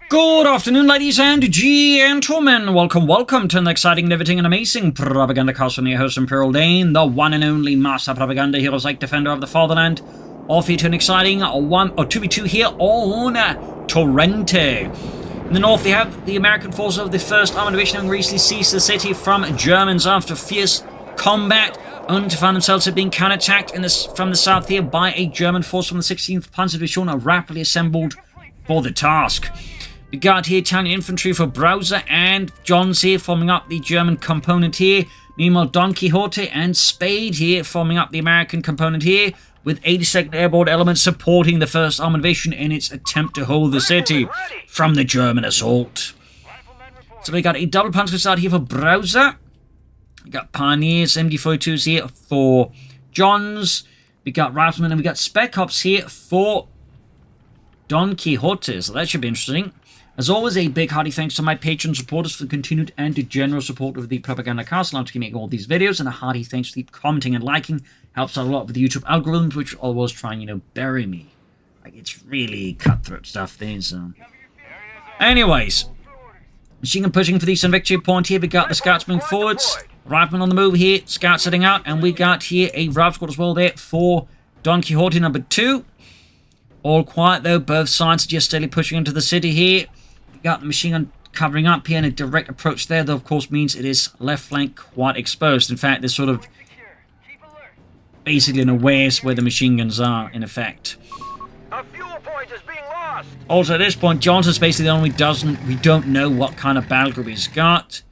Good afternoon, ladies and gentlemen. Welcome to an exciting, riveting, and amazing Propagandacast from your host, Imperial Dane, the one and only master propaganda hero, like defender of the fatherland. Off here to an exciting 2v2 here on Torrente. In the north, they have the American forces of the 1st Armored Division having recently seized the city from Germans after fierce combat, only to find themselves being counterattacked from the south here by a German force from the 16th Panzer Division, rapidly assembled for the task. We got here Italian infantry for Browser and Johns here forming up the German component here. Meanwhile, Don Quixote and Spade here forming up the American component here, with 82nd Airborne elements supporting the 1st Armored Division in its attempt to hold the city from the German assault. So we got a double punch start here for Browser. We got Pioneers, MD42s here for Johns. We got Riflemen and we got Spec Ops here for Don Quixote. So that should be interesting. As always, a big hearty thanks to my Patreon supporters for the continued and general support of the Propagandacast. I'll keep making all these videos, and a hearty thanks to keep commenting and liking. Helps out a lot with the YouTube algorithms, which always try and, bury me. Like, it's really cutthroat stuff there, so. Anyways, machine gun pushing for the Eastern Victory Point here. We got the scouts moving forwards. Riflemen on the move here. Scouts setting out, and we got here a Route Squad as well there for Don Quixote number 2. All quiet though, both sides are just steadily pushing into the city here. Got the machine gun covering up here, and a direct approach there, though, of course, means it is left flank quite exposed. In fact, there's sort of basically an awareness where the machine guns are, in effect. A fuel point is being lost. Also, at this point, Johnson's basically the only we don't know what kind of battle group he's got.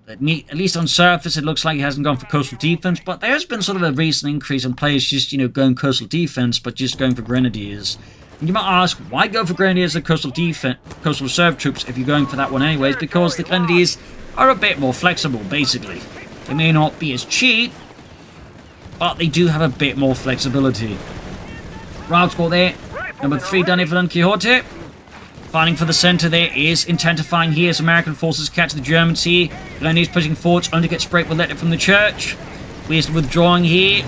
At least on surface, it looks like he hasn't gone for coastal defense, but there has been sort of a recent increase in players just, going coastal defense, but just going for grenadiers. And you might ask, why go for Grenadiers and Coastal Reserve Troops if you're going for that one anyways? Because the Grenadiers are a bit more flexible, basically. They may not be as cheap, but they do have a bit more flexibility. Route Squad there. Number 3 done here for Don Quixote. Fighting for the center there is intensifying here as American forces catch the Germans here. Grenadiers pushing forwards, only to get sprayed with letter from the church. We're withdrawing here.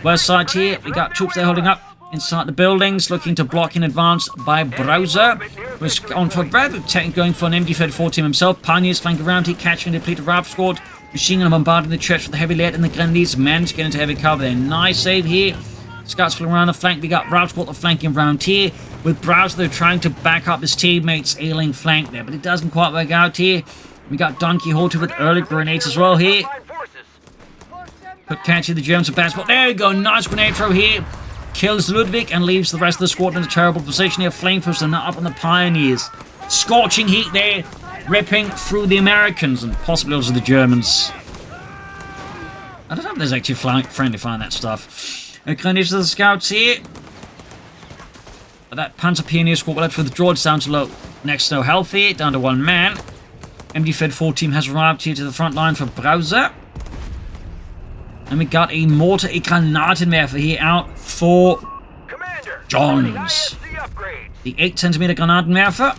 West side here, we got troops there holding up inside the buildings, looking to block in advance by Browser, who's on for Brad, going for an MD34 team himself. Pioneers flanking around here, catching a depleted Rifle Squad. Machine gun bombarding the church with the heavy lead, and the Grenadiers managed to get into heavy cover there. Nice save here. Scouts flying around the flank. We got Rifle Squad flanking around here, with Browser though trying to back up his teammates' ailing flank there, but it doesn't quite work out here. We got Don Quixote with early grenades as well here. But catching the Germans a bad spot. There you go, nice grenade throw here. Kills Ludwig and leaves the rest of the squad in a terrible position here. Flamethrowers are not up on the Pioneers. Scorching heat there, ripping through the Americans and possibly also the Germans. I don't know if there's actually friendly fire in that stuff. Grenadiers to the scouts here. But that Panzer Pioneer squad will have to withdraw. It's down to low. Next to no health here, down to 1 man. MD-34 team has arrived here to the front line for Browser. And we got a mortar, a Granatenwerfer here out for Johns. The 8cm Granatenwerfer,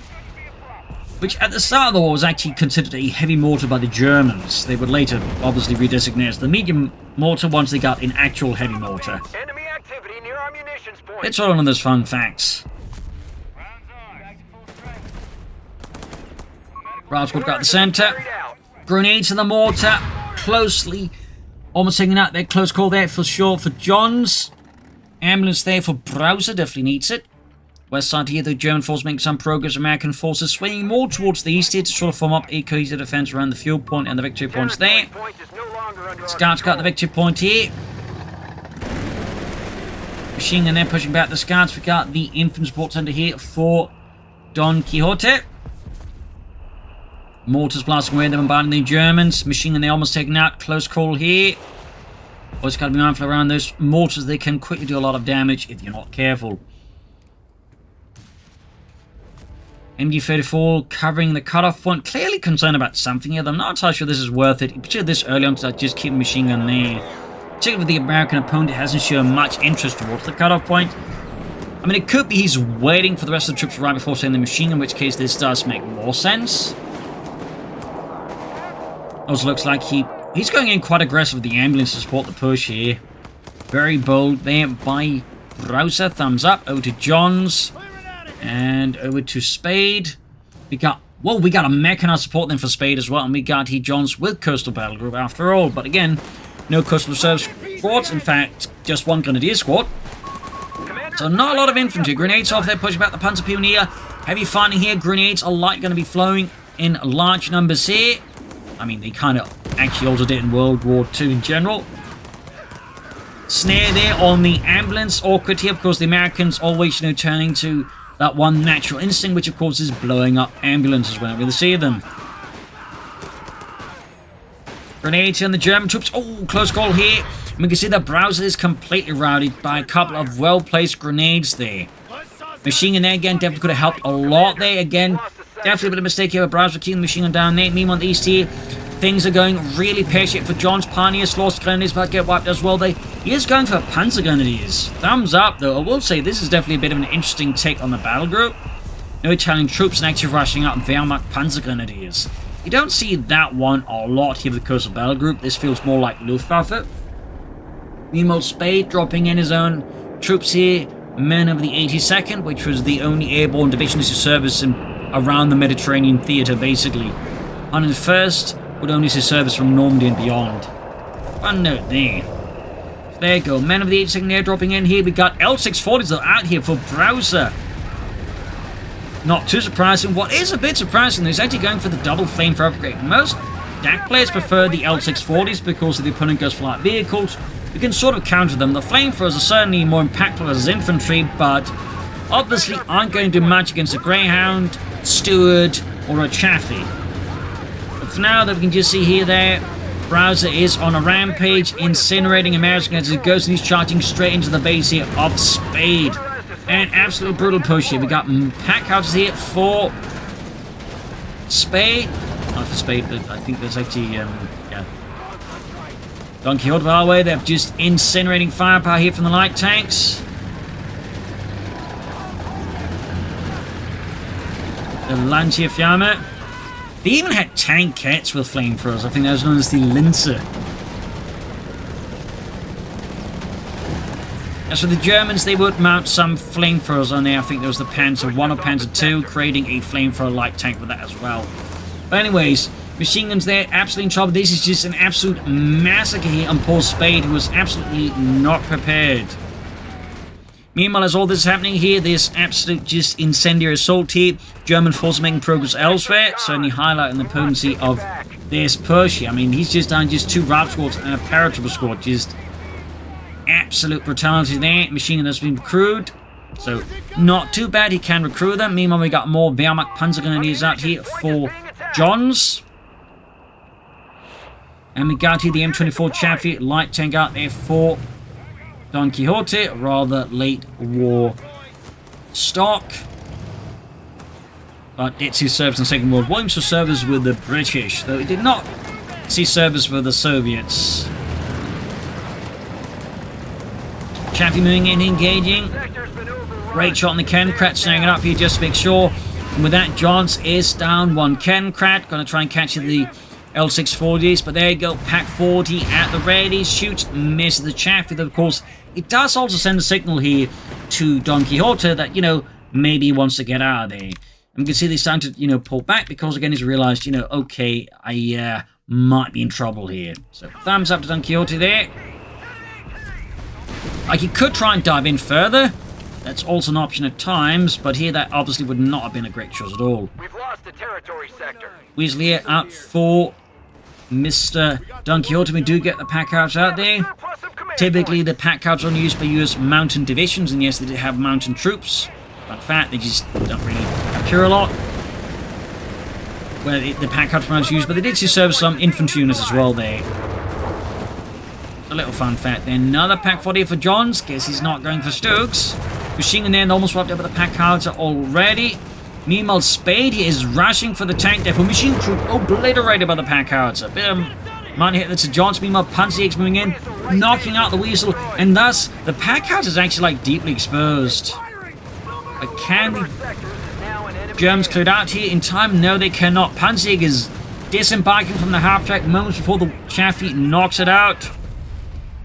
which at the start of the war was actually considered a heavy mortar by the Germans. They would later obviously redesignate as the medium mortar once they got an actual heavy mortar. Enemy activity near our munitions point. It's all one of those fun facts. Route Squad got the center. Grenades in the mortar, closely. Almost hanging out there, close call there for sure for Johns. Ambulance there for Browser, definitely needs it. West side here, the German force making some progress. American forces swinging more towards the east here to sort of form up a cohesive defense around the fuel point and the victory points there. Scouts got the victory point here. Machine gun there pushing back the scouts. We got the infantry support center here for Don Quixote. Mortars blasting away, they're bombarding the Germans. Machine gun they almost taken out. Close call here. Always got to be mindful around those mortars. They can quickly do a lot of damage if you're not careful. MD-34 covering the cutoff point. Clearly concerned about something here. I'm not entirely sure this is worth it. Particularly this early on, because I just keep a machine gun there. Particularly with the American opponent, it hasn't shown much interest towards the cutoff point. I mean, it could be he's waiting for the rest of the troops to arrive before sending the machine, in which case this does make more sense. Also looks like he's going in quite aggressive with the ambulance to support the push here. Very bold there by Browser. Thumbs up. Over to Johns. And over to Spade. We got a mechanized support then for Spade as well, and we got Johns with Coastal Battle Group after all. But again, no Coastal Reserve squads. In fact, just one Grenadier squad. So not a lot of infantry. Grenades off there, pushing back the Panzer Pioneer. Heavy fighting here. Grenades are going to be flowing in large numbers here. I mean, they kind of actually also did in World War II in general. Snare there on the ambulance. Awkward here. Of course, the Americans always, turning to that one natural instinct, which of course is blowing up ambulances whenever they see them. Grenades on the German troops. Oh, close call here. And we can see the browser is completely routed by a couple of well-placed grenades there. Machine gun there again definitely could have helped a lot there. Again, definitely a bit of a mistake here. Browser keeping the machine gun down there. Meanwhile, on the east here, things are going really pear-shaped for Johns. Pioneers, lost grenadiers, about to get wiped as well. He is going for Panzer Grenadiers. Thumbs up, though. I will say this is definitely a bit of an interesting take on the battle group. No Italian troops and actually rushing out Wehrmacht Panzer Grenadiers. You don't see that one a lot here with the Coastal Battle Group. This feels more like Luftwaffe. Meanwhile, Spade dropping in his own troops here. Men of the 82nd, which was the only airborne division to service around the Mediterranean theatre, basically. 101st would only see service from Normandy and beyond. Fun note there. So there you go. Men of the 82nd air dropping in here. We got L640s though out here for Browser. Not too surprising. What is a bit surprising is actually going for the double flamethrower upgrade. Most DAK players prefer the L640s because if the opponent goes for light vehicles, you can sort of counter them. The flamethrowers are certainly more impactful as infantry, but obviously aren't going to do much against a Greyhound, Steward, or a Chaffee. But for now, that we can just see here, Browser is on a rampage, incinerating Americans as he goes and he's charging straight into the base here of Spade. An absolute brutal push here. We got pack houses here for Spade. Not for Spade, but I think there's actually, yeah. Don Quixote, by the way, they're just incinerating firepower here from the light tanks. The Lancierfiamme. They even had tankettes with flamethrowers. I think that was known as the Linzer. As for the Germans, they would mount some flamethrowers on there. I think there was the Panzer 1 or Panzer 2, creating a flamethrower light tank with that as well. But anyways, machine guns there, absolutely in trouble. This is just an absolute massacre here on poor Spade, who was absolutely not prepared. Meanwhile, as all this is happening here, this absolute just incendiary assault here, German forces making progress elsewhere, certainly highlighting the potency of this push here. I mean, he's just done just 2 RAP squads and a paratrooper squad, just absolute brutality there. Machine gun has been recruited, so not too bad. He can recruit them. Meanwhile, we got more Wehrmacht Panzer Grenadiers out here for Johns. And we got here the M24 Chaffee light tank out there for Don Quixote, rather late war stock. But did see service in the Second World War. He saw service with the British, though he did not see service with the Soviets. Chaffee moving in, engaging. Great shot on the Kenkrat, snagging it up here just to make sure. And with that, Johns is down 1 Kenkrat. Gonna try and catch the L640s, but there you go. Pack 40 at the ready. Shoots, misses the Chaffee. Though, of course, it does also send a signal here to Don Quixote that, maybe he wants to get out of there. And we can see they starting to, pull back because, again, he's realized, okay, I might be in trouble here. So, thumbs up to Don Quixote there. Like, he could try and dive in further. That's also an option at times, but here that obviously would not have been a great choice at all. We've lost the territory sector. Weasley here out for Mr. Don Quixote. We do get the pack-outs out there. Typically, the pack-outs are only used by US mountain divisions, and yes, they did have mountain troops. But in fact, they just don't really appear a lot where the pack-outs were used, but they did see service some infantry units as well there. A little fun fact there. Another pack 40 for Johns. Guess he's not going for Stokes. Machine gun there and almost wrapped up with the pack howitzer already. Meanwhile, Spade here is rushing for the tank depot. Machine troop obliterated by the pack howitzer. Bit of money hit that's a Johns. Meanwhile, Panzer X moving in, knocking out the Weasel, and thus the pack howitzer is actually deeply exposed. But can the Germans cleared out here in time? No, they cannot. Panzer X is disembarking from the half track moments before the Chaffee knocks it out.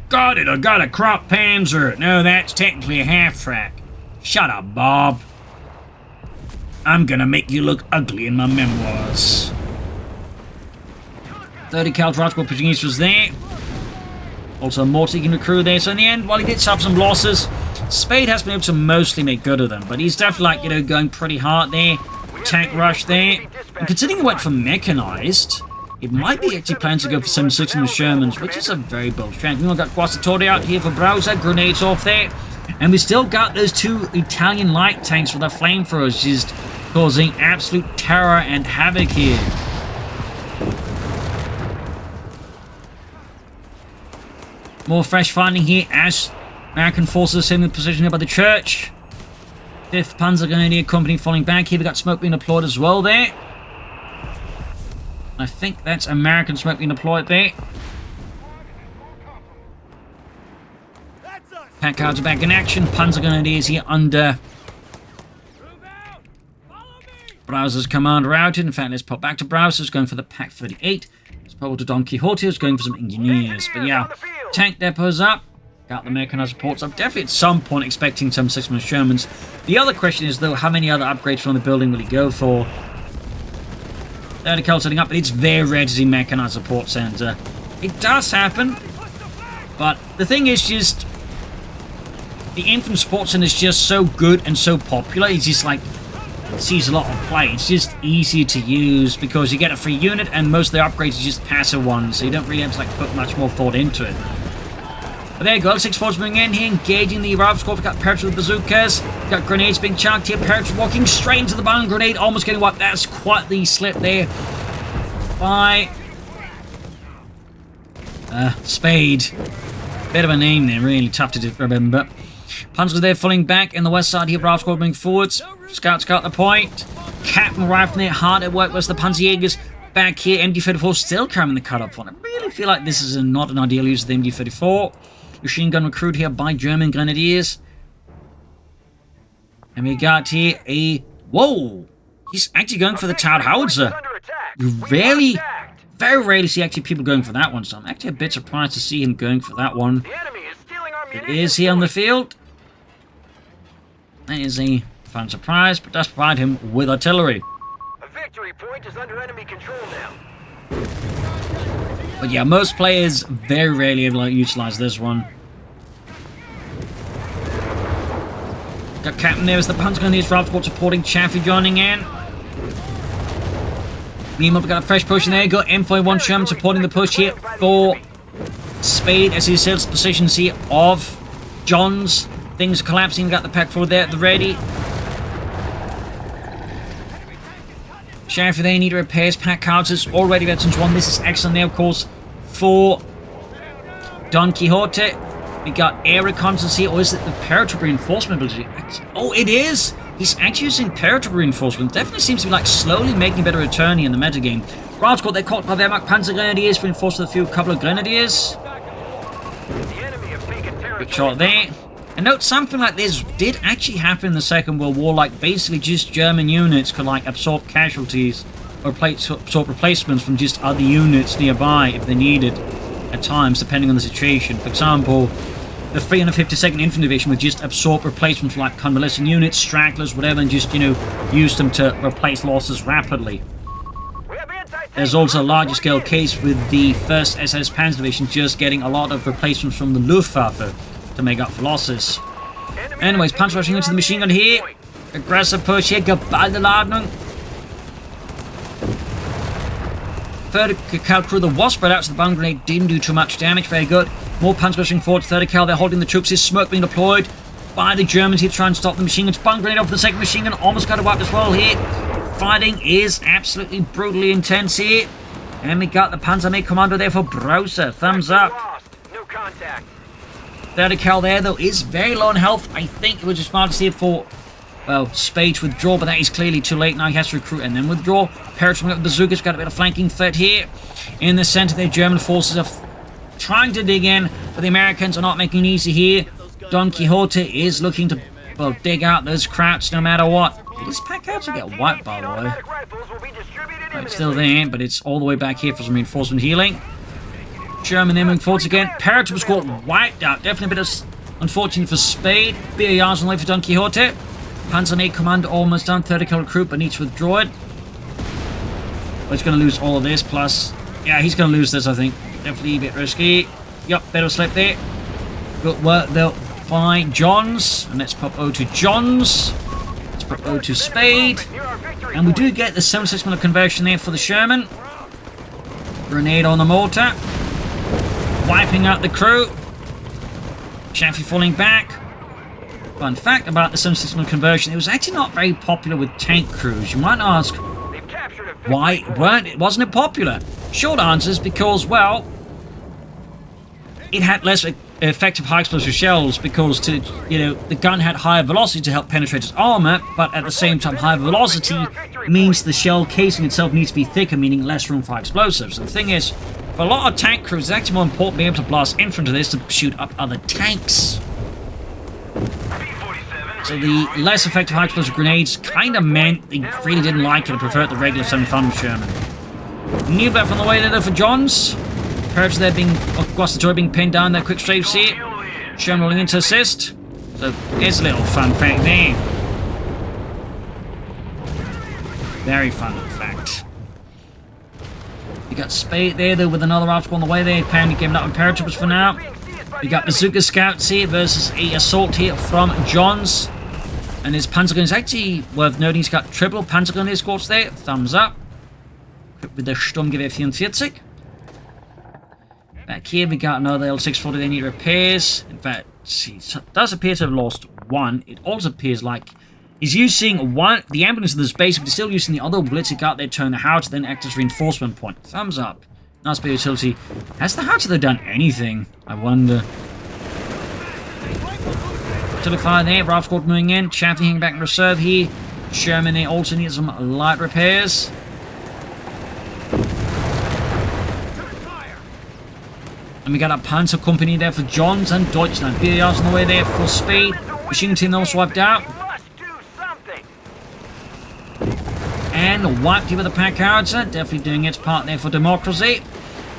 Got it, I got a crop panzer. No, that's technically a half track. Shut up, Bob. I'm gonna make you look ugly in my memoirs. 30 cal transport Portuguese was there. Also more taking the crew there. So in the end, while he did suffer some losses, Spade has been able to mostly make good of them. But he's definitely, like, you know, going pretty hard there. Tank rush there. And considering he went for mechanized, it might be actually planning to go for 76 in the Shermans, which is a very bold strength. We've got Guastatore out here for Browser. Grenades off there. And we still got those 2 Italian light tanks with their flamethrowers, just causing absolute terror and havoc here. More fresh fighting here as American forces are in the position here by the church. 5th Panzer Grenadier Company falling back here. We got smoke being deployed as well there. I think that's American smoke being deployed there. Pack cards are back in action. Panzer Grenadiers here under Browser's command routed. In fact, let's pop back to Browser's going for the Pack 38. Let's pop to Don Quixote who's going for some engineers. But yeah, tank depots up. Got the mechanized supports up. Definitely at some point expecting some 6-man Shermans. The other question is, though, how many other upgrades from the building will he go for? 30 cal setting up, but it's very rare to see mechanized support center. It does happen, but the thing is just the infantry support center is just so good and so popular. It's just like it sees a lot of play. It's just easy to use because you get a free unit, and most of the upgrades are just passive ones, so you don't really have to like put much more thought into it. But there you go, 6 forces moving in here, engaging the rival squad. We've got Parrots with bazookas. We've got grenades being chucked here. Parrots walking straight into the bomb grenade, almost getting wiped. That's quite the slip there by Spade. Bit of a name there, really tough to remember. Panzers there falling back in the west side here. Rival squad moving forwards. Scouts got the point. Captain Rifle there, hard at work was the Panzerjägers. Back here, MD-34 still carrying the cut-up one. I really feel like this is not an ideal use of the MD-34. Machine gun recruit here by German Grenadiers. And we got here a... Whoa! He's actually going for the Tower Howitzer. You rarely, very rarely see actually people going for that one. So I'm actually a bit surprised to see him going for that one. It is here on the field. That is a fun surprise, but does provide him with artillery. A victory point is under enemy control now. But yeah, most players very rarely able to utilize this one. Got Captain there as the Panzer Grenadiers Rival Squad supporting Chaffee joining in. Meanwhile, we've got a fresh push in there. Got M41 Sherman supporting the push here for Spade as he seals the positions here of John's. Things are collapsing. We've got the Pack 4 there at the ready. Sheriff, they need repairs. Pack cards is already veterans 1. This is excellent there, of course, for Don Quixote. We got air reconnaissance here, or is it the paratroop reinforcement ability? Oh, it is! He's actually using paratroop reinforcement. Definitely seems to be like slowly making a better return here in the metagame. Rival squad, they're caught by Wehrmacht Panzer Grenadiers, reinforced with a couple of Grenadiers. Good shot there. And note, something like this did actually happen in the Second World War, like basically just German units could like absorb casualties or absorb replacements from just other units nearby if they needed at times, depending on the situation. For example, the 352nd Infantry Division would just absorb replacements from like convalescent units, stragglers, whatever, and just, you know, use them to replace losses rapidly. There's also a larger scale case with the 1st SS Panzer Division just getting a lot of replacements from the Luftwaffe to make up for losses. Anyways, punch rushing into the machine gun here. Aggressive push here. Geballte Ladung. Third cal crew, the Wasp spread out, so the bomb grenade didn't do too much damage. Very good. More punch rushing forward. 30 cal, they're holding the troops. His smoke being deployed by the Germans here to try and stop the machine guns. Bomb grenade off the second machine gun. Almost got it wiped as well here. Fighting is absolutely brutally intense here. And we got the Panzermate Commando there for Browser. Thumbs up. No contact. 30 cal there, though, is very low in health. I think it was just smart to see it for, well, Spade to withdraw, but that is clearly too late. Now he has to recruit and then withdraw. Parrots from the bazookas, got a bit of flanking threat here. In the center, the German forces are trying to dig in, but the Americans are not making it easy here. Don Quixote is looking to, well, dig out those krauts no matter what. This pack out to get wiped, by the way. Right, it's still there, but it's all the way back here for some reinforcement healing. German then moving forwards again. Paratroop squad wiped out. Definitely a bit of unfortunate for Spade. Bit of yards on the way for Don Quixote. Panzer Mate Commander almost done. 30 kilo recruit, but needs to withdraw it. But he's going to lose all of this, plus... Yeah, he's going to lose this, I think. Definitely a bit risky. Yup, bit of slip there. Good work, though, by Johns. And let's pop O to Johns. Let's pop O to Spade. And we do get the 76mm conversion there for the Sherman. Grenade on the mortar. Wiping out the crew. Chaffee falling back. Fun fact about the 76mm conversion, it was actually not very popular with tank crews. You might ask, why wasn't it popular? Short answer is because, well, it had less effective high explosive shells because the gun had higher velocity to help penetrate its armor, but at the same time higher velocity means the shell casing itself needs to be thicker, meaning less room for high explosives. And the thing is, for a lot of tank crews, it's actually more important to be able to blast infantry this to shoot up other tanks. So the less effective high explosive grenades kind of meant they really didn't like it and preferred the regular 75mm Sherman. New bet on the way there though for Johns. Perhaps they're being, across the joy being pinned down their quick strafes here. Sherman rolling in to assist. So here's a little fun fact there. Very fun fact. You got Spade there though with another article on the way there. Apparently giving up on paratroopers for now. We got Bazooka Scouts here versus a assault here from Johns. And his Panzergun is actually worth noting. He's got triple Panzergun escorts there. Thumbs up. With the Sturmgewehr 44. Back here we got another L640. They need repairs. In fact, he does appear to have lost one. It also appears like he's using the ambulance in this base, but he's still using the other blitz he got there, turn the howitzer, then act as reinforcement point. Thumbs up. Nice bit of utility. Has the howitzer done anything? I wonder. Artillery fire there. Rifle squad moving in. Chaffee hanging back in reserve here. Sherman there also needs some light repairs. And we got a Panzer company there for Johns and Deutschland. BAR's on the way there for Spade. Machine team also wiped out. And wiped here with the pack howitzer. Definitely doing its part there for democracy.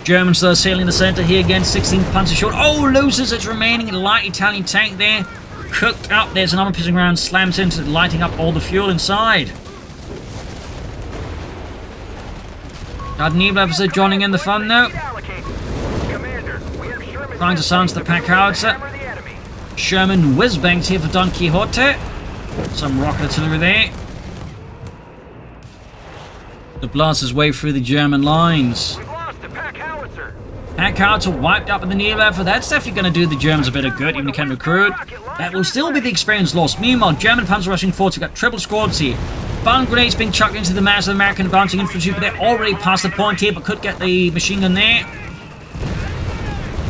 Germans though sailing the center here again. 16th Panzer short. Oh, loses its remaining light Italian tank there. Cooked up. There's another pissing round. Slams into it, lighting up all the fuel inside. Got an Nebula officer joining in the fun though. Trying to silence the pack howitzer. Sherman whiz-bangs here for Don Quixote. Some rocket artillery there. To blast his way through the German lines. Pack howitzer wiped up with the Nebula. That's definitely going to do the Germans a bit of good, even if they can recruit. That will still be the experience lost. Meanwhile, German Panzer rushing forward. We've got triple squads here. Bomb grenades being chucked into the mass of American advancing infantry, but they're already past the point here, but could get the machine gun there.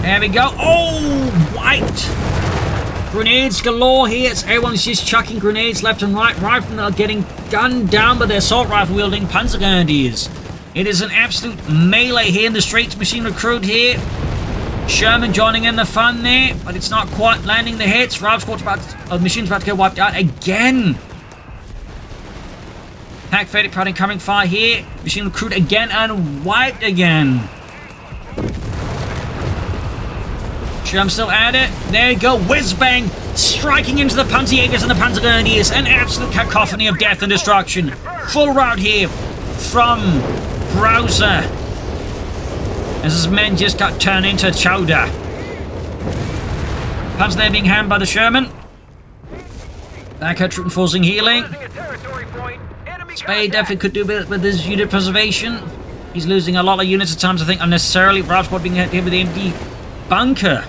There we go. Oh, white. Grenades galore here. Everyone's just chucking grenades left and right. Riflemen are getting gunned down by their assault rifle wielding Panzer Grenadiers. It is an absolute melee here in the streets. Machine recruit here. Sherman joining in the fun there, but it's not quite landing the hits. Rifle squad's machine's about to get wiped out again. Pack Freddy prodding coming fire here. Machine recruit again and wiped again. Sherman still at it. There you go. Whiz bang. Striking into the Panzerjägers and the Panzer Grenadiers. An absolute cacophony of death and destruction. Full rout here from Browser. As his men just got turned into chowder. Panzer there being hammed by the Sherman. Back at troop enforcing healing. Spade definitely could do a bit with his unit preservation. He's losing a lot of units at times, I think, unnecessarily. Rifle squad being hit with the empty bunker.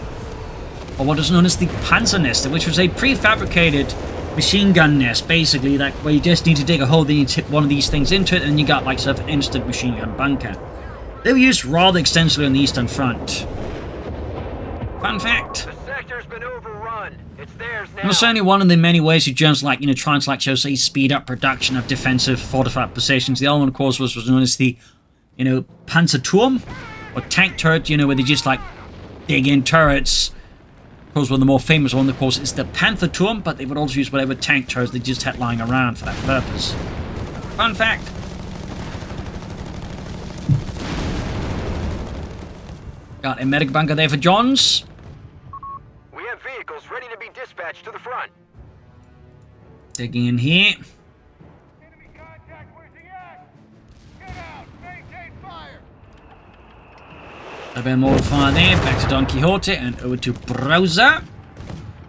Or what is known as the Panzer Nest, which was a prefabricated machine gun nest, basically, that where you just need to dig a hole, then you tip one of these things into it, and you got like sort of an instant machine gun bunker. They were used rather extensively on the Eastern Front. Fun fact. The sector's been overrun. It's theirs now. And it's only one of the many ways you just like, try and like, say, speed up production of defensive fortified positions. The other one, of course, was known as the, Panzerturm, or tank turret, where they just like dig in turrets. Of course, one of the more famous one, of course, is the Pantherturm, but they would also use whatever tank turrets they just had lying around for that purpose. Fun fact. Got a medic bunker there for Johns. We have vehicles ready to be dispatched to the front. Digging in here. Enemy contact, where's he at? Get out, maintain fire. A bit more fire there. Back to Don Quixote and over to Browser.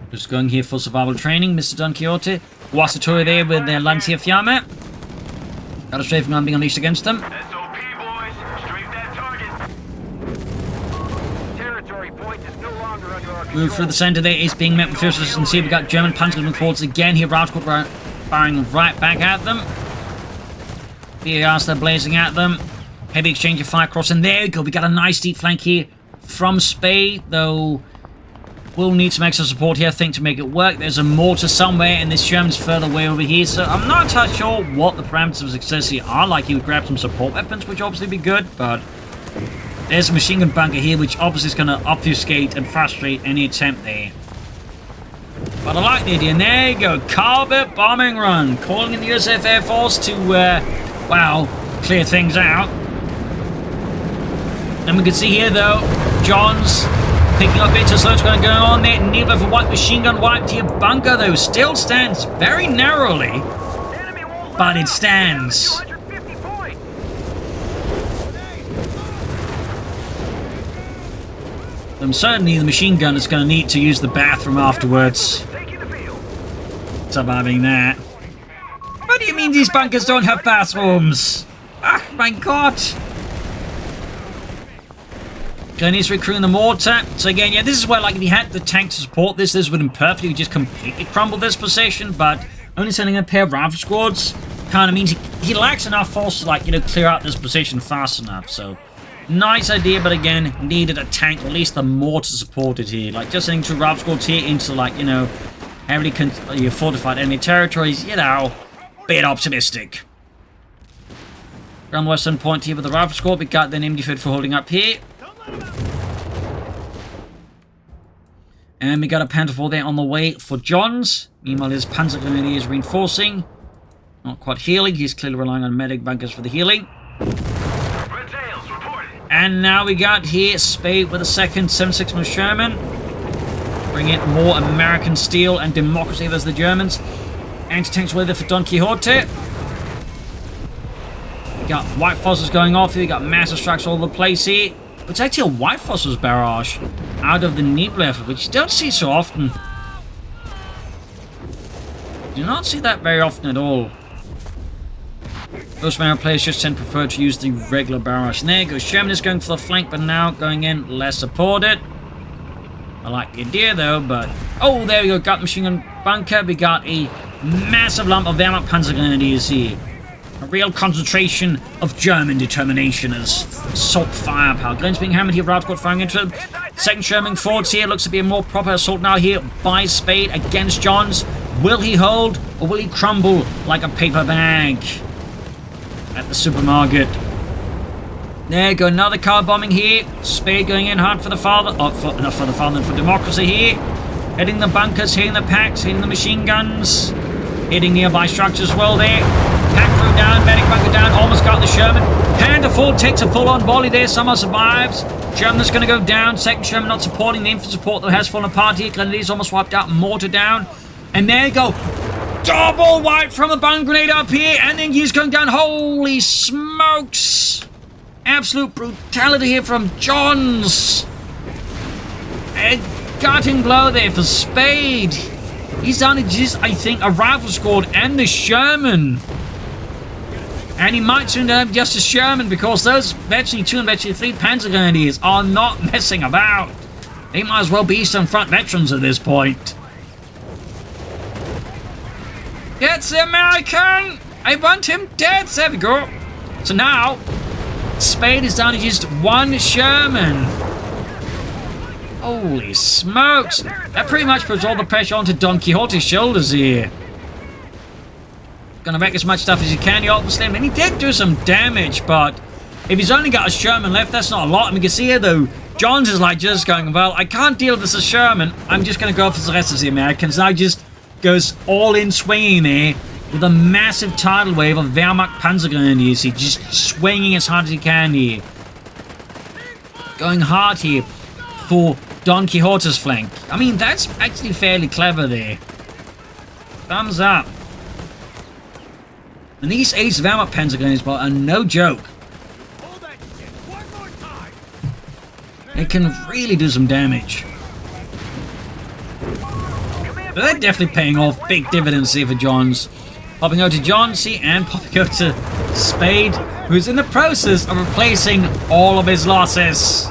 Just going here for survival training, Mr. Don Quixote. Wassatori there with their Lancia Fiamma. Got a strafing gun being unleashed against them. SOP, boys. Strafe that target. Territory point is no longer under our control. Move through the center there is being met with fierce resistance here. We've got German Panzer moving forwards again here. Rausgott firing right back at them. VARs they're blazing at them. Heavy exchange of fire across, and there we go. We got a nice deep flank here from Spade, though we'll need some extra support here, I think, to make it work. There's a mortar somewhere, and this German's further away over here, so I'm not entirely sure what the parameters of success here are. Like, he would grab some support weapons, which obviously be good, but there's a machine gun bunker here, which obviously is going to obfuscate and frustrate any attempt there. But I like the idea, and there you go. Carpet bombing run. Calling in the USF Air Force to, well, clear things out. And we can see here, though, John's picking up bits of slopes going on there. Neither of a white machine gun wiped here. Bunker, though, still stands very narrowly, but it stands. Certainly the machine gun is going to need to use the bathroom afterwards. Surviving that. What do you mean these bunkers don't have bathrooms? Ah, my god. Going to recruiting the mortar. So again, yeah, this is where, like, if you had the tank to support this would have been perfect. You just completely crumble this position, but only sending a pair of rifle squads kind of means he lacks enough force to, like, you know, clear out this position fast enough. So, nice idea, but again, needed a tank, or at least the mortar supported here. Like, just sending 2 rifle squads here into, like, you know, heavily fortified enemy territories, you know, bit optimistic. Around the western point here with the rifle squad, we got the MD-54 holding up here. And we got a Panther 4 there on the way for Johns. Meanwhile, his Panzer Grenadier is reinforcing. Not quite healing. He's clearly relying on medic bunkers for the healing. And now we got here Spade with a second 76mm Sherman. Bring in more American steel and democracy versus the Germans. Anti-tanks with it for Don Quixote. We got White Fossils going off here. We got massive strikes all over the place here. It's actually a White Fossils barrage out of the Nebula effort, which you don't see so often. Do not see that very often at all. Most American players just tend to prefer to use the regular barrage. And there goes Sherman is going for the flank, but now going in less supported. I like the idea though, but oh, there we go. Got the machine gun bunker. We got a massive lump of Wehrmacht Panzer Grenadiers here. A real concentration of German determination as assault firepower. Glenn's being hammered here. Rausgott firing into him. Second Sherman forwards here. Looks to be a more proper assault now here by Spade against Johns. Will he hold or will he crumble like a paper bag at the supermarket? There you go. Another car bombing here. Spade going in hard for the father. Oh, not for the father, and for democracy here. Hitting the bunkers, hitting the packs, hitting the machine guns. Hitting nearby structures as well there. Pack crew down, medic bunker down, almost got the Sherman. Panther 4 takes a full-on volley there, somehow survives. Sherman is going to go down. Second Sherman not supporting. The infantry support that has fallen apart here. Grenadiers almost wiped out. Mortar down. And there you go. Double wipe from a bone grenade up here. And then he's going down. Holy smokes. Absolute brutality here from Johns. A gutting blow there for Spade. He's down to just, I think, a rifle squad and the Sherman. And he might soon have just a Sherman because those virtually 2 and virtually 3 Panzer Grenadiers are not messing about. They might as well be Eastern Front veterans at this point. Gets the American! I want him dead! There we go. So now, Spade is down to just 1 Sherman. Holy smokes! That pretty much puts all the pressure onto Don Quixote's shoulders here. Gonna wreck as much stuff as he can, obviously. I mean, he did do some damage, but if he's only got a Sherman left, that's not a lot. I mean, you can see here, though, Johns is like just going, well, I can't deal with this as Sherman. I'm just gonna go for the rest of the Americans. Now just goes all in swinging there with a massive tidal wave of Wehrmacht Panzer Grenadiers. He's just swinging as hard as he can here. Going hard here for Don Quixote's flank. I mean, that's actually fairly clever there. Thumbs up. And these Ace of Armor Pentagrams are no joke. Hold that shit one more time. It can really do some damage. But they're definitely paying off big dividends here for Johns. Popping over to Johnsy and popping over to Spade, who's in the process of replacing all of his losses.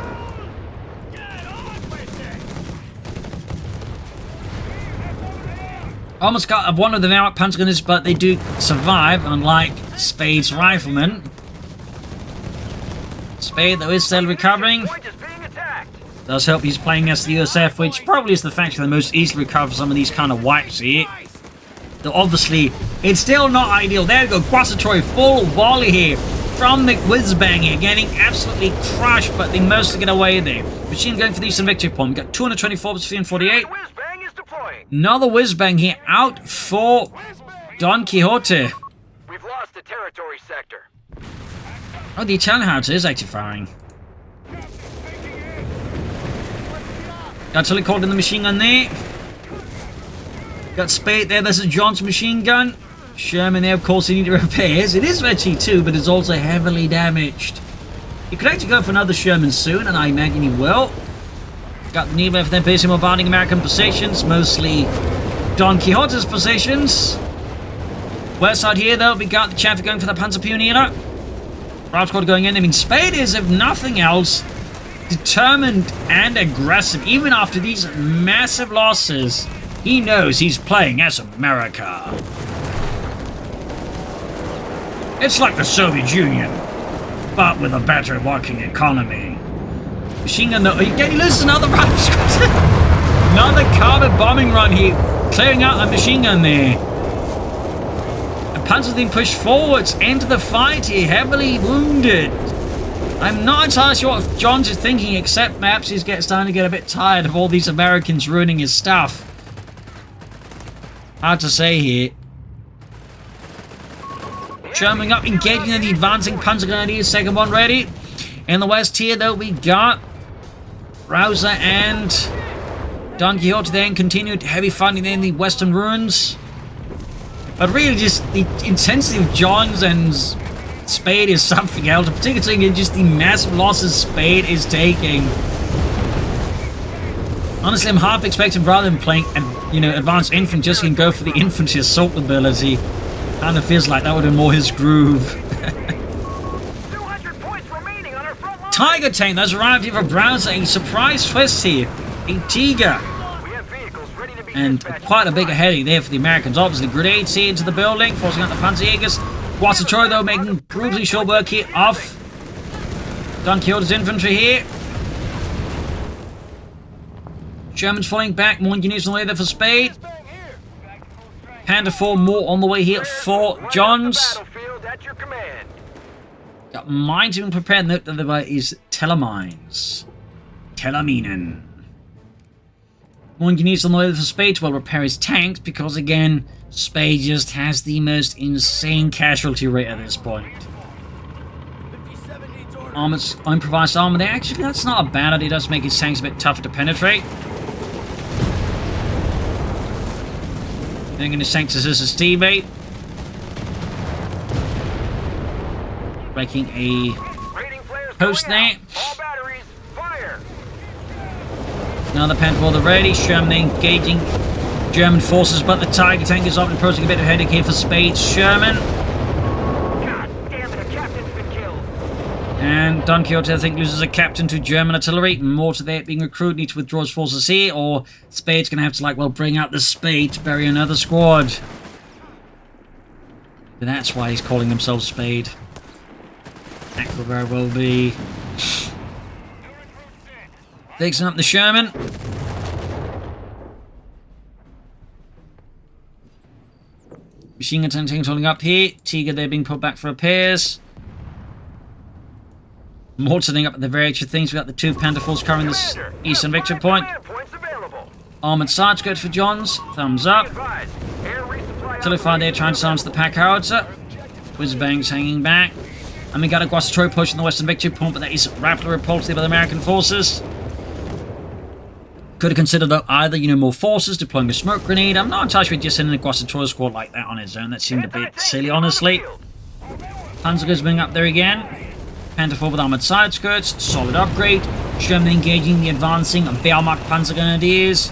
Almost got one of the Armor Pentagrams, but they do survive, unlike Spade's riflemen. Spade, though, is still recovering. Point is being attacked. Does help he's playing as the USF, which probably is the faction that most easily recovers some of these kind of wipes here. Though obviously, it's still not ideal. There we go, Quijote, full volley here from the whiz-bang here, getting absolutely crushed, but they mostly get away there. Machine going for the Eastern Victory Point. We've got 224 versus 348. Whiz-bang is deploying. Another whiz-bang here out for Don Quixote. We've lost the territory sector. Oh, the Italian Howitzer is actually firing. Got Tully called in the machine gun there. Got Spade there, there's a John's machine gun. Sherman there, of course, he needs repairs. It is actually too, but it's also heavily damaged. He could actually go for another Sherman soon, and I imagine he will. Got the Neva for them basically bombarding American positions, mostly Don Quixote's positions. West side here, though, we got the Chaffee going for the Panzer Pioneer. Route squad going in. I mean, Spade is, if nothing else, determined and aggressive. Even after these massive losses, he knows he's playing as America. It's like the Soviet Union, but with a better working economy. Machine gun, though. He loses another rifle squad. Another carbon bombing run here, clearing out a machine gun there. And Panzer's being pushed forwards into the fight here, heavily wounded. I'm not entirely sure what Johns is thinking, except perhaps he's starting to get a bit tired of all these Americans ruining his stuff. Hard to say here. Sherman up, engaging in the advancing Panzer Grenadiers, second one ready. In the west here, though, we got Rouser and Don Quixote then continued heavy fighting in the western ruins. But really, just the intensity of Johns and Spade is something else, particularly in just the massive losses Spade is taking. Honestly, I'm half expecting rather than playing, advanced infantry, just can go for the infantry assault ability. Kind of feels like that would have been more his groove. 200 points remaining on our front line. Tiger tank that's arrived here for Browser, a surprise twist here. A Tiger. We have vehicles ready to be And dispatched. quite a big heading there for the Americans. Obviously, grenades here into the building, forcing out the Panzerjägers. Quijote, though, making brutally short work here off Don Quixote's infantry here. Sherman's falling back. More units on the way there for Spade. Panda 4 more on the way here for Johns. Battlefield at your command. Got mines even prepared. Note that there is telemines. Teleminen. More units on the way there for Spade to repair his tanks, because again, Spade just has the most insane casualty rate at this point. Armor's improvised armor there. Actually, that's not a bad idea. It does make his tanks a bit tougher to penetrate. Bringing his tanks as his teammate. Breaking a Rating flares post going there. out. All batteries, fire. Another Panther for the ready. Sherman engaging German forces, but the Tiger tank is often posing a bit of a headache here for Spade. Sherman. God damn it, a captain's been killed. And Don Quixote, I think, loses a captain to German artillery. More to that being recruited, need to withdraw his forces here, or Spade's going to have to, bring out the Spade to bury another squad. But that's why he's calling himself Spade. That could very well be. Fixing up the Sherman. Machine gun tanks holding up here. Tiger, they're being put back for repairs. More turning up at the very extra things. We've got the two Panther Force covering this Eastern Victory Point. Points available. Armoured Sarge good for Johns. Thumbs up. Advised. Air resupply Telefied there trying to silence the pack howitzer. Whiz-bangs hanging back. And we got a Quijote push in the Western Victory Point, but that is rapidly repulsed by the American forces. Could have considered though either, you know, more forces, deploying a smoke grenade. I'm not entirely sure just sending across a tour squad like that on his own. That seemed a bit silly, honestly. Panzergrenadiers being up there again. Panther 4 with armored side skirts, solid upgrade. Germany engaging the advancing Wehrmacht Panzergrenadiers.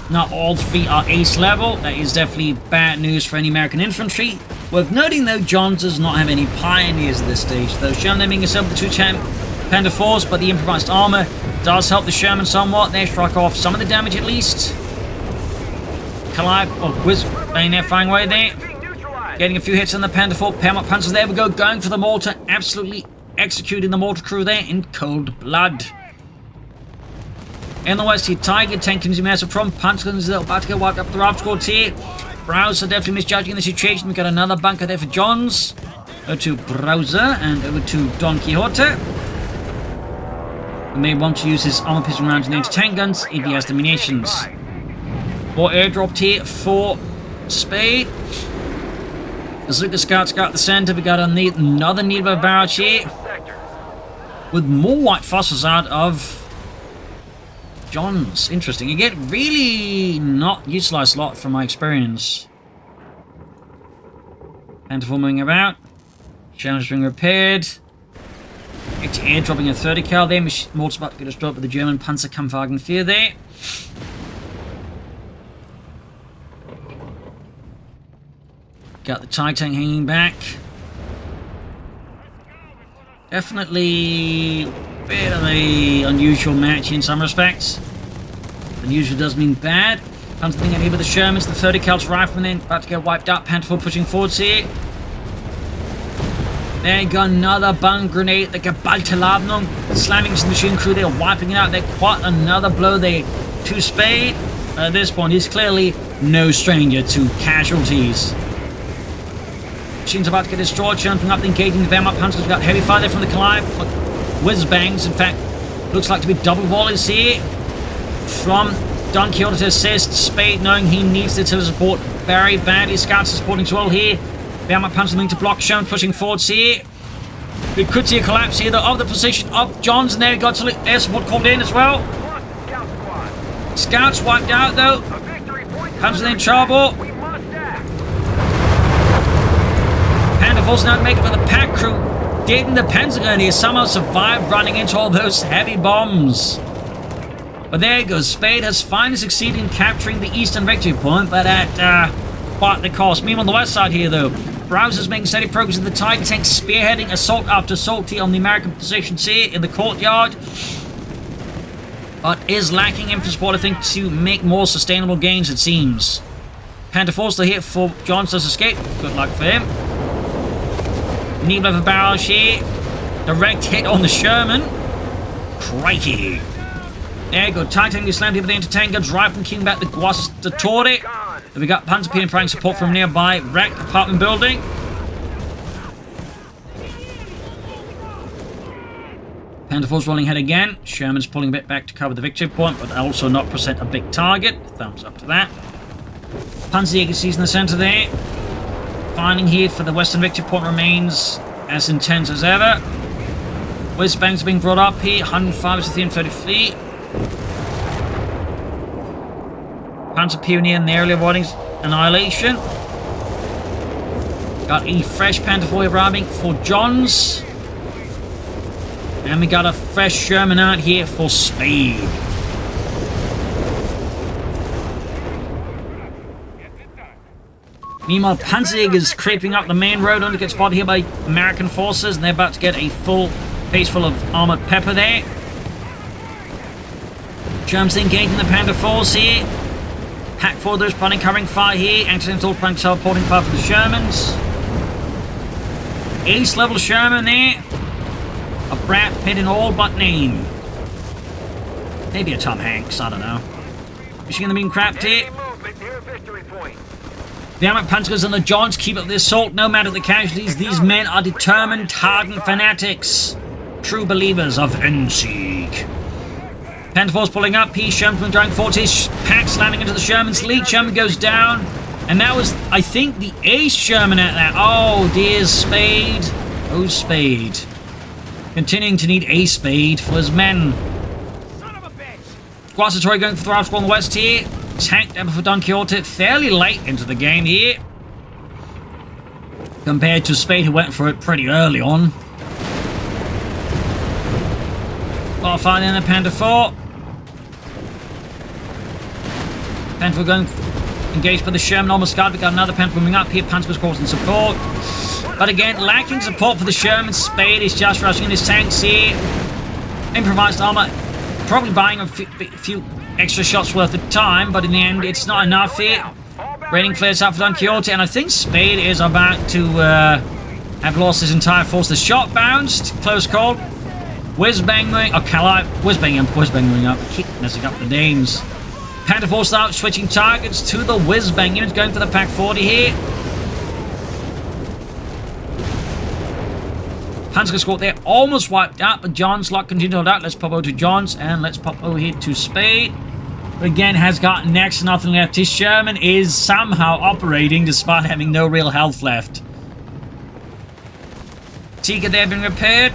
Not all three are ace level. That is definitely bad news for any American infantry. Worth noting though, Johns does not have any pioneers at this stage, though Germany being assembled the 2 Panther 4s, but the improvised armor does help the Sherman somewhat. They strike off some of the damage at least. Collide, Wiz laying there, firing away there. Getting a few hits on the Panther 4. Wehrmacht Panzers, there we go, going for the mortar. Absolutely executing the mortar crew there in cold blood. In the west here, Tiger tanking his massive from Panzers about to get wiped up the raft squads here. Browser definitely misjudging the situation. We got another bunker there for Johns. Over to Browser and over to Don Quixote. He may want to use his armor pistol rounds and anti-tank guns if he has the munitions. More airdropped here for Spade. As Lucas Scouts got the center, we got another needle barrage here. With more white fossils out of Johns. Interesting. You get really not utilized a lot from my experience. Panther moving about. Challenge being repaired. It's airdropping a 30 cal there. Mortar's about to get destroyed by the German Panzerkampfwagen 4 there. Got the TIE tank hanging back. Definitely a bit of an unusual match in some respects. Unusual does mean bad. Panzer thing out here with the Shermans, the 30 cal riflemen about to get wiped out. Panther 4 pushing forwards here. There you go, another bung grenade, the Geballte Ladung, slamming into the machine crew there, wiping it out there. Quite another blow there to Spade. At this point, he's clearly no stranger to casualties. Machine's about to get destroyed, jumping up, engaging the Wehrmacht Panzers. We've got heavy fire there from the Clive. Whiz bangs, in fact, looks like to be double volleys here. From Don Quixote to assist, Spade knowing he needs the artillery support very badly. Scouts are supporting as well here. Wehrmacht Panzer moving to block, Sherman pushing forwards here. We could see a collapse here though of the position of Johns, and there we got air support called in as well. Scouts wiped out though. Panzer in trouble. Panther forced not to make it, but the pack crew didn't. The Panzergrenadiers somehow survived running into all those heavy bombs. But there it goes. Spade has finally succeeded in capturing the eastern victory point, but at quite the cost. Meanwhile, on the west side here though, Browser's making steady progress in the Tiger tank, spearheading assault after assault here on the American positions here in the courtyard. But is lacking infantry support, I think, to make more sustainable gains, it seems. Panther 4 still here for Johns does escape. Good luck for him. Need of a barrage here. Direct hit on the Sherman. Crikey. There you go. Titan is slammed here with the anti-tank guns. Rifle kicking back the Torrente. We got Panzer P and providing support from nearby wrecked apartment building. Panther 4's rolling ahead again. Sherman's pulling a bit back to cover the victory point, but also not present a big target. Thumbs up to that. Panzerjäger in the center there. Fighting here for the western victory point remains as intense as ever. Whiz bangs are being brought up here. 105 to 330 feet. Panzer Pioneer narrowly avoiding annihilation. Got a fresh Panther 4 arriving for Johns. And we got a fresh Sherman out here for Spade. Meanwhile, Panzerjägers creeping up the main road, only get spotted here by American forces, and they're about to get a full face full of armored pepper there. Germans engaging the Panther 4s here. Pack 4 those planning covering fire here. Accidental plank supporting fire for the Shermans. Ace level Sherman there. A Brat Pitt in all but name. Maybe a Tom Hanks, I don't know. Machine gun being crapped here. The Wehrmacht Panzers and the Johns keep up the assault no matter the casualties. These men are determined, hardened fanatics. True believers of Endsieg. Panther 4's pulling up. P. Sherman from drawing 40. Pack slamming into the Sherman's lead. Sherman goes down. And that was, I think, the ace Sherman at that. Oh, dear Spade. Oh, Spade. Continuing to need a Spade for his men. Son of a bitch! Squads artillery going for the Ralph on the west here. Tank depot for Don Quixote fairly late into the game here. Compared to Spade, who went for it pretty early on. Fire in the Panther 4. Panther going engaged by the Sherman almost guard. We got another Panther moving up here. Panther was causing support. But again, lacking support for the Sherman. Spade is just rushing his tanks here. Improvised armor. Probably buying a few extra shots worth of time, but in the end, it's not enough here. Raining flares out for Don Quixote, and I think Spade is about to have lost his entire force. The shot bounced. Close call. Whiz-bang going... Oh, whiz-bang going up. Keep messing up the names. Panther Force out, switching targets to the whiz-bang units, going for the Pack 40 here. Panzer Escort there, almost wiped out, but John's lock continued to hold out. Let's pop over to John's, and let's pop over here to Spade. Again, has got next to nothing left. His Sherman is somehow operating despite having no real health left. Tiga there being repaired.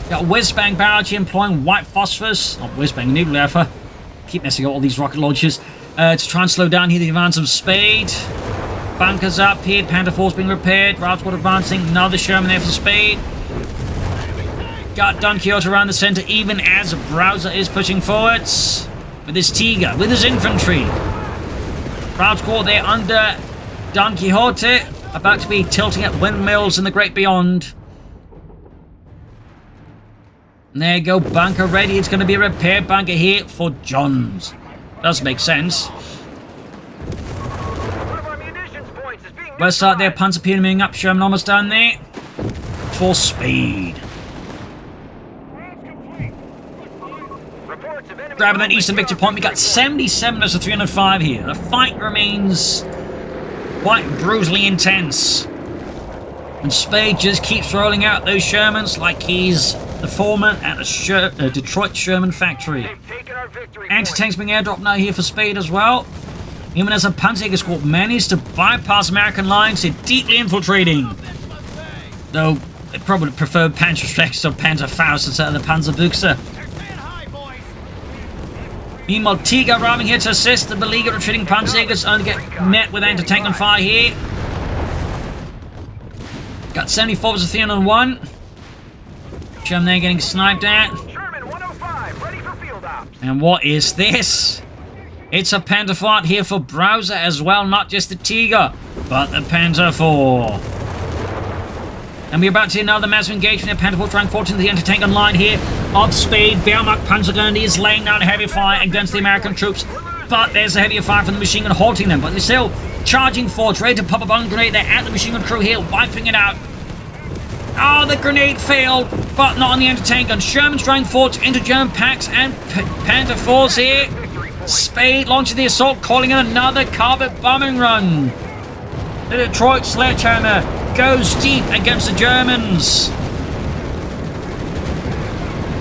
Got Whiz-bang barrage here employing white phosphorus. Oh, Whiz-bang nuclear alpha. Keep messing up all these rocket launchers. To try and slow down here the advance of Spade. Bunkers up here. Panther Force being repaired. Route Squad advancing. Another Sherman there for Spade. Got Don Quixote around the center even as Browser is pushing forwards. With his Tiga. With his infantry. Route Squad there under Don Quixote. About to be tilting at windmills in the great beyond. And there you go, bunker ready. It's going to be a repair bunker here for Johns. Does make sense. West side there, Panzer moving up. Sherman almost down there. For Spade. Grabbing that eastern victory point. We got 77 versus 305 here. The fight remains quite brutally intense. And Spade just keeps rolling out those Shermans like he's the foreman at a Detroit Sherman factory. Anti-tanks being airdropped now here for Spade as well. Even as a Panzer Escort managed to bypass American lines, they're deeply infiltrating. Though they probably prefer Panzer Rex or Panzer Faust instead of the Panzer Buchse. Meanwhile, Tiga arriving here to assist the beleaguered retreating Panzers, only get met with anti-tank on fire here. Got 74 versus 301. Sherman there getting sniped at. Sherman 105, ready for field ops. And what is this? It's a Panther fight here for Browser as well, not just the Tiger, but the Panther 4. And we're about to see another massive engagement at Panther 4 trying 14 to the anti-tank on line here of Spade. Wehrmacht Panzergun is laying down heavy fire against the American troops, but there's a heavier fire from the machine gun halting them, but they're still charging forward, ready to pop a bomb grenade there at the machine gun crew here, wiping it out. Oh, the grenade failed, but not on the anti-tank gun. Sherman's trying forward into German packs and Panther 4s here. Spade launching the assault, calling in another carpet bombing run. The Detroit Sledgehammer goes deep against the Germans.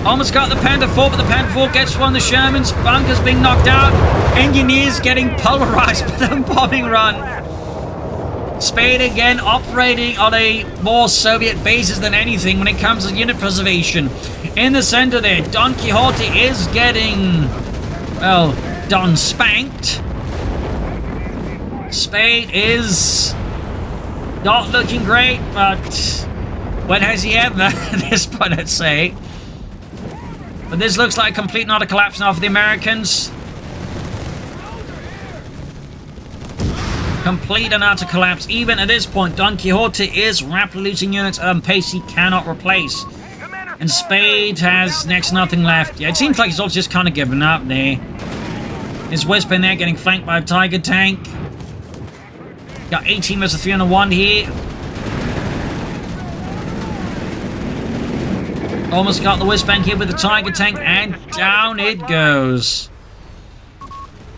Almost got the Panther 4, but the Panther 4 gets one of the Shermans. Bunkers being knocked out. Engineers getting pulverized by the bombing run. Spade again operating on a more Soviet basis than anything when it comes to unit preservation. In the center there, Don Quixote is getting, well, Don spanked. Spade is not looking great, but when has he ever at this point, I'd say. But this looks like a complete and utter collapse now for the Americans. Complete and utter collapse. Even at this point, Don Quixote is rapidly losing units at a pace he cannot replace. And Spade has next to nothing left. Yeah, it seems like he's also just kind of given up there. His Whisper in there getting flanked by a Tiger tank. Got 18 versus 301 here. Almost got the Whizbang here with the Tiger tank, and down it goes.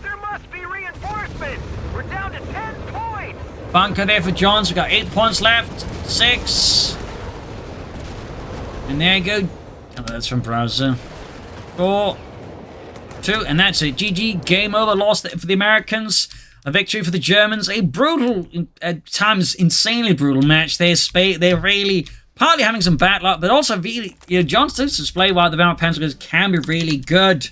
There must be reinforcements. We're down to 10 points. Bunker there for Johns. We've got 8 points left. 6. And there you go. Oh, that's from Browser. 4, 2, and that's it. GG. Game over. Lost it for the Americans. A victory for the Germans. A brutal, at times insanely brutal match. They really partly having some bad luck, but also really, John Stone's display while the Valor Pencils can be really good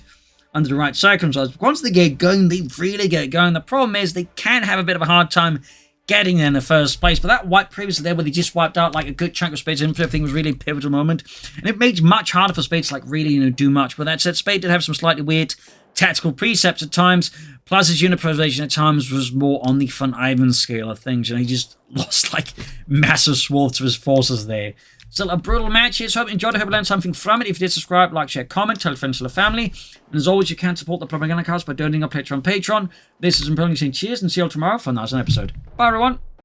under the right circumstances. Once they get going, they really get going. The problem is they can have a bit of a hard time getting there in the first place. But that wipe previously there where they just wiped out like a good chunk of Spade's infantry, I think was really a pivotal moment. And it makes it much harder for Spade to like really, do much. But that said, Spade did have some slightly weird tactical precepts at times, plus his unit preservation at times was more on the Von Ivan scale of things. He just lost like massive swaths of his forces there. Still a brutal match here, so I hope you enjoyed it. I hope you learned something from it. If you did, subscribe, like, share, comment, tell your friends, tell your family. And as always, you can support the Propagandacast by donating up later on Patreon. This is Imperial saying cheers and see you all tomorrow for another episode. Bye everyone.